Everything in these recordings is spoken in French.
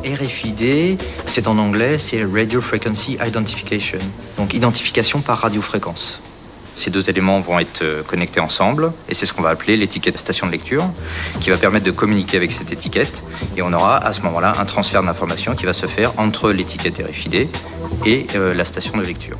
RFID, c'est en anglais, c'est Radio Frequency Identification, donc identification par radiofréquence. Ces deux éléments vont être connectés ensemble et c'est ce qu'on va appeler l'étiquette station de lecture qui va permettre de communiquer avec cette étiquette et on aura à ce moment-là un transfert d'informations qui va se faire entre l'étiquette RFID et la station de lecture.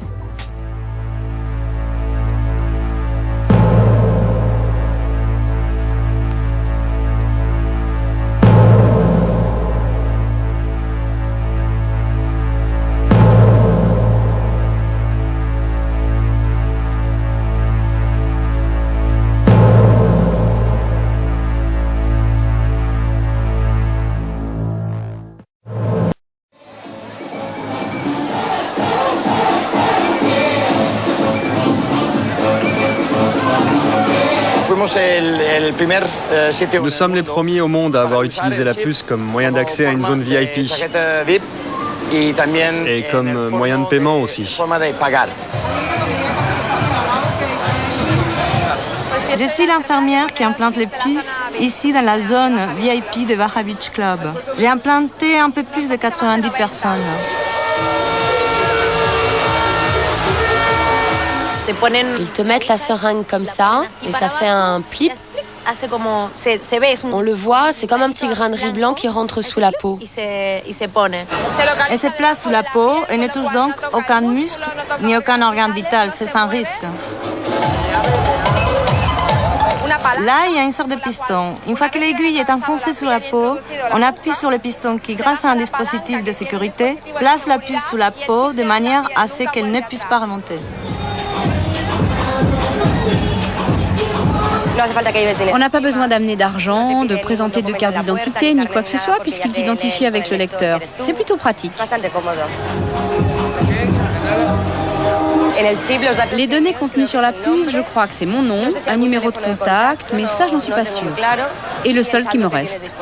Nous sommes les premiers au monde à avoir utilisé la puce comme moyen d'accès à une zone VIP et comme moyen de paiement aussi. Je suis l'infirmière qui implante les puces ici dans la zone VIP de Baja Beach Club. J'ai implanté un peu plus de 90 personnes. Ils te mettent la seringue comme ça et ça fait un plip. On le voit, c'est comme un petit grain de riz blanc qui rentre sous la peau. Elle se place sous la peau et ne touche donc aucun muscle ni aucun organe vital, c'est sans risque. Là, il y a une sorte de piston. Une fois que l'aiguille est enfoncée sous la peau, on appuie sur le piston qui, grâce à un dispositif de sécurité, place la puce sous la peau de manière à ce qu'elle ne puisse pas remonter. On n'a pas besoin d'amener d'argent, de présenter de carte d'identité, ni quoi que ce soit, puisqu'il t'identifie avec le lecteur. C'est plutôt pratique. Les données contenues sur la puce, je crois que c'est mon nom, un numéro de contact, mais ça, j'en suis pas sûre. Et le seul qui me reste.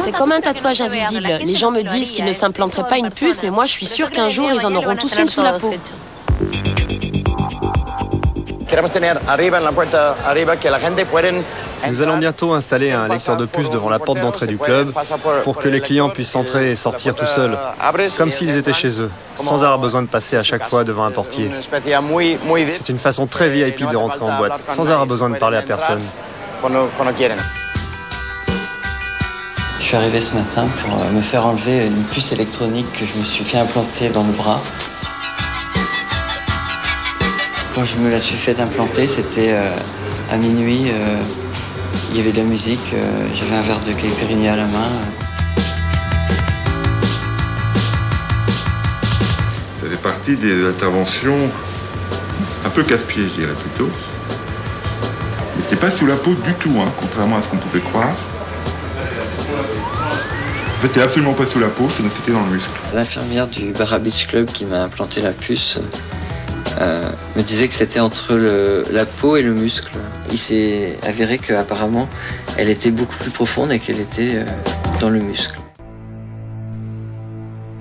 C'est comme un tatouage invisible. Les gens me disent qu'ils ne s'implanteraient pas une puce, mais moi, je suis sûre qu'un jour, ils en auront tous une sous la peau. Nous allons bientôt installer un lecteur de puce devant la porte d'entrée du club pour que les clients puissent entrer et sortir tout seuls, comme s'ils étaient chez eux, sans avoir besoin de passer à chaque fois devant un portier. C'est une façon très VIP de rentrer en boîte, sans avoir besoin de parler à personne. Je suis arrivé ce matin pour me faire enlever une puce électronique que je me suis fait implanter dans le bras. Quand je me la suis fait implanter, c'était à minuit, il y avait de la musique, j'avais un verre de caipirinha à la main. Ça fait partie des interventions un peu casse-pied, je dirais plutôt. Mais c'était pas sous la peau du tout, hein, contrairement à ce qu'on pouvait croire. En fait, c'était absolument pas sous la peau, c'était dans le muscle. L'infirmière du Baja Beach Club qui m'a implanté la puce me disait que c'était entre la peau et le muscle. Il s'est avéré qu'apparemment, elle était beaucoup plus profonde et qu'elle était dans le muscle.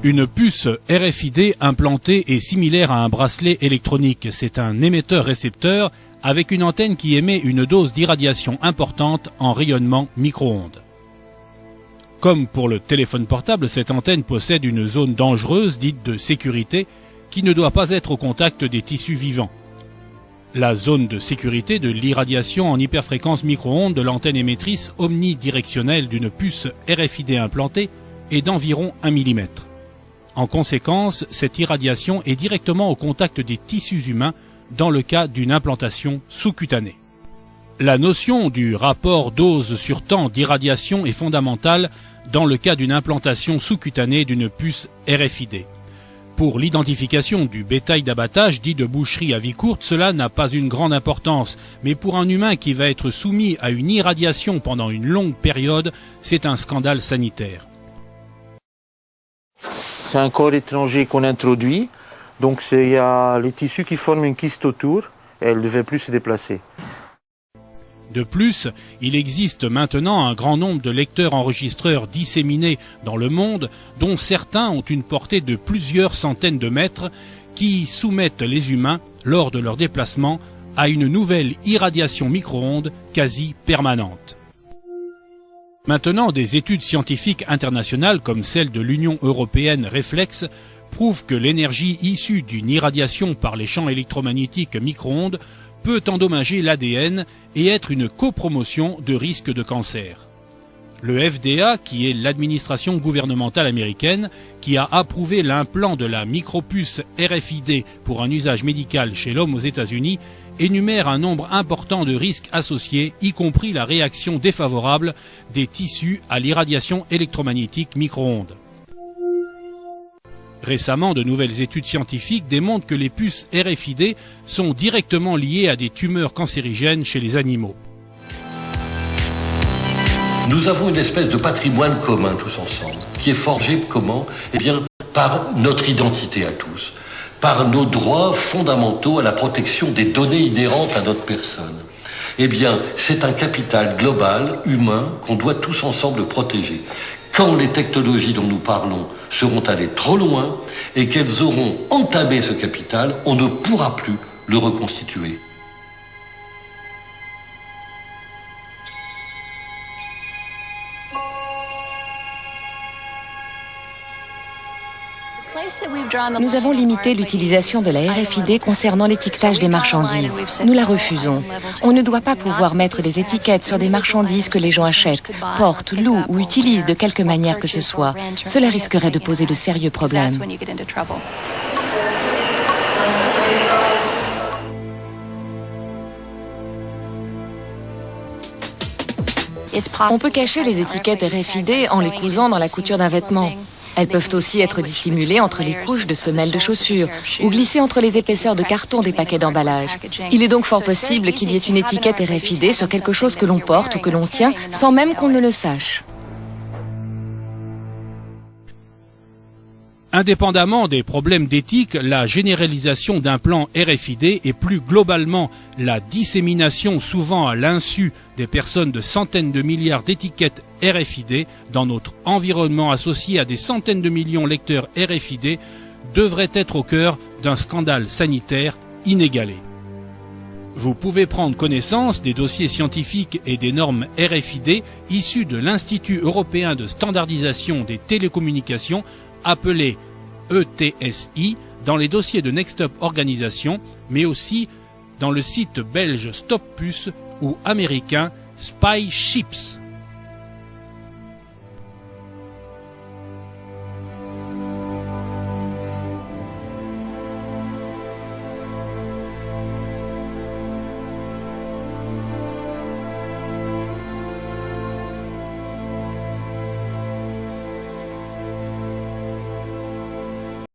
Une puce RFID implantée est similaire à un bracelet électronique. C'est un émetteur-récepteur avec une antenne qui émet une dose d'irradiation importante en rayonnement micro-ondes. Comme pour le téléphone portable, cette antenne possède une zone dangereuse dite de sécurité qui ne doit pas être au contact des tissus vivants. La zone de sécurité de l'irradiation en hyperfréquence micro-ondes de l'antenne émettrice omnidirectionnelle d'une puce RFID implantée est d'environ 1 mm. En conséquence, cette irradiation est directement au contact des tissus humains, dans le cas d'une implantation sous-cutanée. La notion du rapport dose sur temps d'irradiation est fondamentale dans le cas d'une implantation sous-cutanée d'une puce RFID. Pour l'identification du bétail d'abattage dit de boucherie à vie courte, cela n'a pas une grande importance, mais pour un humain qui va être soumis à une irradiation pendant une longue période, c'est un scandale sanitaire. C'est un corps étranger qu'on introduit, donc il y a les tissus qui forment une kyste autour et elle ne devait plus se déplacer. De plus, il existe maintenant un grand nombre de lecteurs-enregistreurs disséminés dans le monde, dont certains ont une portée de plusieurs centaines de mètres, qui soumettent les humains, lors de leur déplacement, à une nouvelle irradiation micro-ondes quasi permanente. Maintenant, des études scientifiques internationales, comme celle de l'Union européenne Reflex, prouvent que l'énergie issue d'une irradiation par les champs électromagnétiques micro-ondes peut endommager l'ADN et être une copromotion de risque de cancer. Le FDA, qui est l'administration gouvernementale américaine, qui a approuvé l'implant de la micropuce RFID pour un usage médical chez l'homme aux États-Unis, énumère un nombre important de risques associés, y compris la réaction défavorable des tissus à l'irradiation électromagnétique micro-ondes. Récemment, de nouvelles études scientifiques démontrent que les puces RFID sont directement liées à des tumeurs cancérigènes chez les animaux. Nous avons une espèce de patrimoine commun tous ensemble, qui est forgé comment? Eh bien, par notre identité à tous, par nos droits fondamentaux à la protection des données inhérentes à notre personne. Eh bien, c'est un capital global, humain, qu'on doit tous ensemble protéger. Quand les technologies dont nous parlons seront allées trop loin et qu'elles auront entamé ce capital, on ne pourra plus le reconstituer. Nous avons limité l'utilisation de la RFID concernant l'étiquetage des marchandises. Nous la refusons. On ne doit pas pouvoir mettre des étiquettes sur des marchandises que les gens achètent, portent, louent ou utilisent de quelque manière que ce soit. Cela risquerait de poser de sérieux problèmes. On peut cacher les étiquettes RFID en les cousant dans la couture d'un vêtement. Elles peuvent aussi être dissimulées entre les couches de semelles de chaussures ou glissées entre les épaisseurs de carton des paquets d'emballage. Il est donc fort possible qu'il y ait une étiquette RFID sur quelque chose que l'on porte ou que l'on tient sans même qu'on ne le sache. Indépendamment des problèmes d'éthique, la généralisation d'implants RFID et plus globalement la dissémination souvent à l'insu des personnes de centaines de milliards d'étiquettes RFID dans notre environnement associé à des centaines de millions de lecteurs RFID devrait être au cœur d'un scandale sanitaire inégalé. Vous pouvez prendre connaissance des dossiers scientifiques et des normes RFID issus de l'Institut européen de standardisation des télécommunications appelé ETSI dans les dossiers de Next Stop Organisation, mais aussi dans le site belge Stop Puce ou américain Spy Chips.